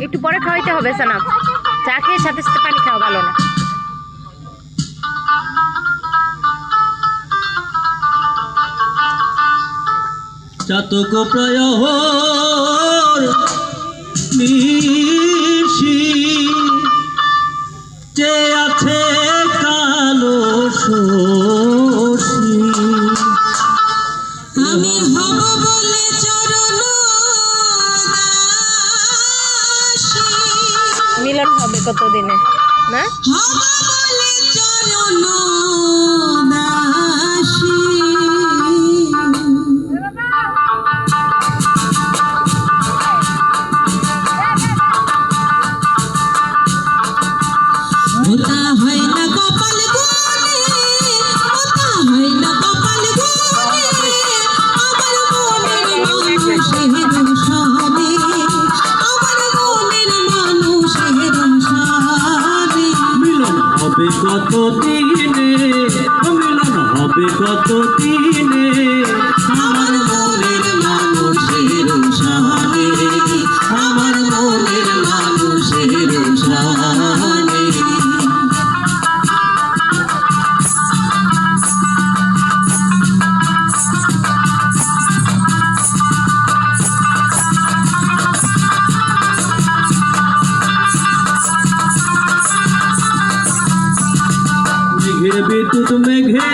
একটু পরে খাওয়াইতে হবে সানাম, চা খেয়ে সাথে সাথে পানি খাওয়া ভালো না। চাতক প্রয়হর নিশি যে আছে কালো শশী, আমি হব বলে চরণ দাসী, মিলন হবে কতদিনে না? হব বলে চরণ দাসী। ওটা হয় না কপাল গুনে, ওটা হয় না কপাল গুনে, আমার মনের মানুষের সনে, আমার মনের মানুষের সনে। মিলন হবে কত দিনে, মিলন হবে কত দিনে, আমার মনের মানুষের সনে, আমার মনের মানুষের সনে। মেঘের বিদ্যুৎ মেঘে